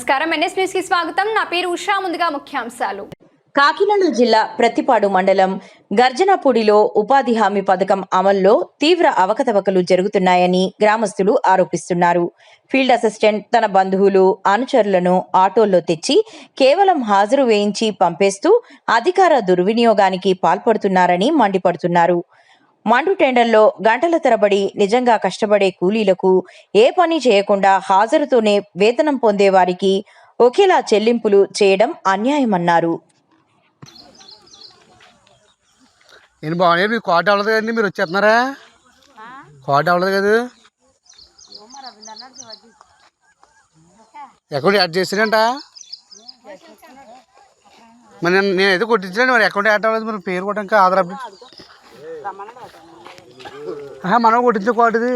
నమస్కారం NS news కి స్వాగతం. నా పేరు ఉషా. ముందుగా ముఖ్యాంశాలు. కాకినాడ జిల్లా ప్రతిపాడు మండలం గర్జనపూడిలో ఉపాధి హామీ పథకం అమల్లో తీవ్ర అవకతవకలు జరుగుతున్నాయని గ్రామస్తులు ఆరోపిస్తున్నారు. ఫీల్డ్ అసిస్టెంట్ తన బంధువులు, అనుచరులను ఆటోల్లో తెచ్చి కేవలం హాజరు వేయించి పంపేస్తూ అధికార దుర్వినియోగానికి పాల్పడుతున్నారని మండిపడుతున్నారు. మండు టెండర్లో గంటల తరబడి నిజంగా కష్టపడే కూలీలకు ఏ పని చేయకుండా హాజరుతోనే వేతనం పొందే వారికి ఒకేలా చెల్లింపులు చేయడం అన్యాయమన్నారు. నేను బాగున్నాయి. మీకు కోట అవ్వదు కదండి, మీరు వచ్చేస్తున్నారా? కోట అవ్వదు కదా, అకౌంట్ యాడ్ చేసారంట. మరి నేనైతే కొట్టించాను, మరి అకౌంట్ యాడ్ అవ్వలేదు. మరి పేరు కొట్టాక ఆధార్ అప్డేట్ మనం కొట్టించే కోట ఇది.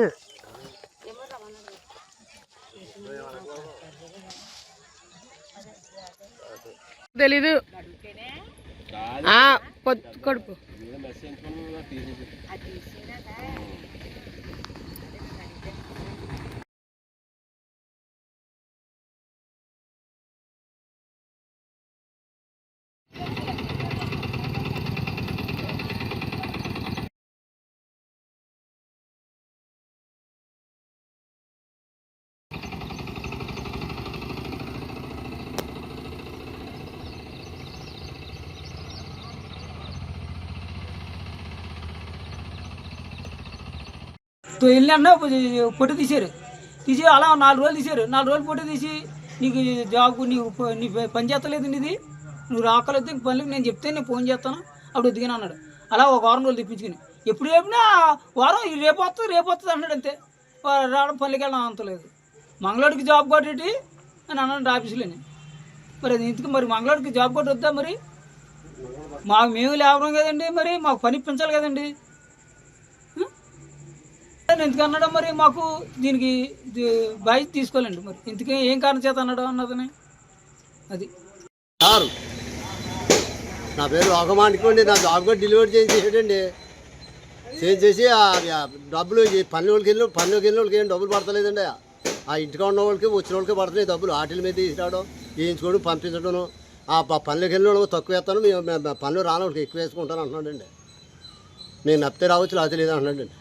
తెలీదు కొడుకు వెళ్ళి అన్న ఫోటో తీశారు. అలా 4 రోజులు తీశారు. 4 రోజులు ఫోటో తీసి నీకు జాబ్ నీ పని చేస్తలేదండి, ఇది నువ్వు రాకలేదు పనులకు నేను చెప్తే నేను ఫోన్ చేస్తాను అప్పుడు వద్దుగానే అన్నాడు. అలా ఒక వారం రోజులు తెప్పించుకుని ఎప్పుడు చెప్పినా వారం రేపు వస్తుంది అన్నాడు. అంతే రావడం పనులకి వెళ్ళడం అంతలేదు. మంగళవాడికి జాబ్ కొట్టేటి అని అన్నాడు ఆఫీసులోని. మరి అది ఇంతకు మరి మంగళవాడికి జాబ్ కొట్టి వద్దా? మరి మేము లేవడం కదండి, మరి మాకు పని ఇప్పించాలి కదండి. ఎందుకన్నాడో మరి మాకు దీనికి బాధ్యత తీసుకోవాలండి. మరి ఇంతకీ ఏం కారణం చేత అన్నాడు అన్నదని అది. సార్ నా పేరు ఒకమానికోండి. నా జాబ్ కూడా డెలివరీ చేసేటండి. చేసి డబ్బులు పనిలోకి వెళ్ళి ఏం డబ్బులు పడతలేదండి. ఆ ఇంటికి ఉన్న వాళ్ళకి వచ్చిన వాళ్ళకి పడుతున్నాయి డబ్బులు. వాటిల మీద తీసుకురావడం, వేయించుకోవడం, పంపించడం. ఆ పనిలోకి వెళ్ళిన వాళ్ళకి తక్కువ వేస్తాను, మేము పనులు రాని వాళ్ళకి ఎక్కువ వేసుకుంటాను అంటున్నాడండి. నేను నప్పితే రావచ్చు, లేకపోతే లేదు అంటున్నాడండి.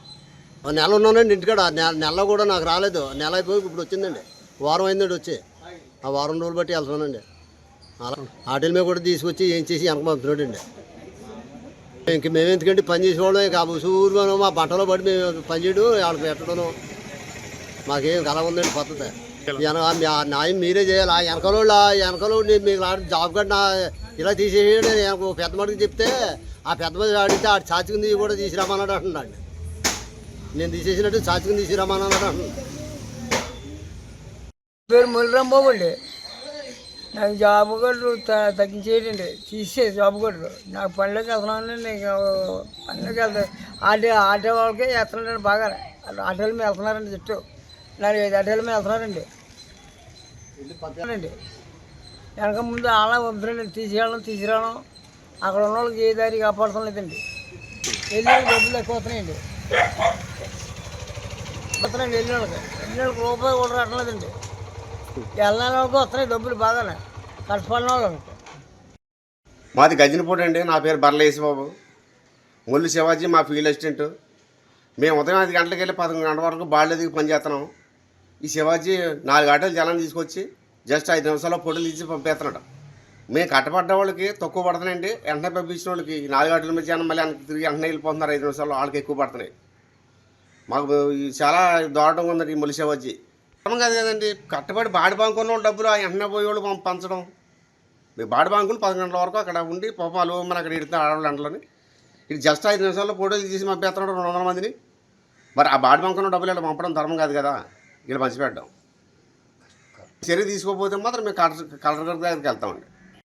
నెల ఉన్నానండి ఇంటికాడ. నెల కూడా నాకు రాలేదు. నెల అయిపోయి ఇప్పుడు వచ్చిందండి. వారం అయిందండి వచ్చి. ఆ వారం రోజులు బట్టి వెళ్తున్నానండి. అలా వాటిల మీద కూడా తీసుకొచ్చి ఏం చేసి వెనక పంపుతున్నాడండి. ఇంక మేము ఎందుకంటే పని చేసేవాళ్ళం. ఇంకా సూర్యం మా బట్టలో పడి మేము పని చేయడం, వాళ్ళకి పెట్టడం మాకేం కల ఉందండి పద్ధతి. న్యాయం మీరే చేయాలి. ఆ వెనకలో మీకు జాబ్ కట్టిన ఇలా తీసేయండి. నేను పెద్ద మటుకు చెప్తే ఆ పెద్ద మనిషి అడిగితే ఆడు చాచుకుని కూడా తీసుకురామన్నాడు అంటున్నాడు. నేను తీసేసినట్టు చాచుకుని తీసుకురామన్నాడు. పేరు మురళరాంబాబు అండి. నాకు జాబ్ కార్డు తగ్గించేయండి, తీసే జాబ్ కార్డు. నాకు పనిలోకి వెళ్తున్నానండి. పనిలోకి వెళ్తాను. ఆటో వాళ్ళకే వెళ్తున్నారండి. బాగా ఆటోల మీద వెళ్తున్నారండి. చుట్టూ 4-5 ఆటోల మీద వెళ్తున్నారండి. వెనక ముందు అలా వద్దురండి, తీసుకురావడం. అక్కడ ఉన్న వాళ్ళకి ఏ దారి కాపాడటం లేదండి. వెళ్ళి డబ్బులు ఎక్కువ వస్తున్నాయండి. వెళ్ళిన వాళ్ళకి రూపాయలు కూడా రావట్లేదండి. వెళ్ళిన వాళ్ళకి వస్తున్నాయి డబ్బులు బాగానే, కష్టపడిన వాళ్ళకి. మాది గజనపూడి అండి. నా పేరు బర్లేసి బాబు. ముళ్ళు శివాజీ మా ఫీల్డ్ అసిస్టెంట్. మేము ఉదయం 5 గంటలకు వెళ్ళి 11 గంటల వరకు బాళ్ళ దిగి పని చేస్తున్నాం. ఈ శివాజీ 4 ఆటోలు జనం తీసుకొచ్చి జస్ట్ 5 నిమిషాల్లో ఫోటోలు తీసి పంపేస్తున్నాడు. మేము కట్టపడ్డ వాళ్ళకి తక్కువ పడుతున్నాయండి. వెంటనే పంపించిన వాళ్ళకి 4 ఆటోల మీద జనం మళ్ళీ తిరిగి వెంటనే వెళ్ళిపోతున్నారు. 5 నిమిషాల్లో వాళ్ళకి ఎక్కువ పడుతున్నాయి. మాకు చాలా దారుణంగా ఉందండి ఈ ముళ్ళు శివాజీ. క్రమం కాదు కదండి. కట్టబడి బాడి బాంకున్న డబ్బులు వెంటనే పోయేవాళ్ళు పంచడం. మేము బాడి బాంకులు 10 గంటల వరకు అక్కడ ఉండి పాపాలు మన అక్కడ ఇడుతున్న ఆడవాళ్ళు ఎండలోని ఇది జస్ట్ 5 నిమిషాల్లో ఫోటోలు తీసి పంపేస్తున్నాడు 200 మందిని. మరి ఆ బాడి బాంకున్న డబ్బులు ఇలా పంపడం ధర్మం కాదు కదా. వీళ్ళు పంచిపెట్టడం చర్య తీసుకోకపోతే మాత్రం మేము కలెక్టర్ గారి దగ్గరికి వెళ్తామండి.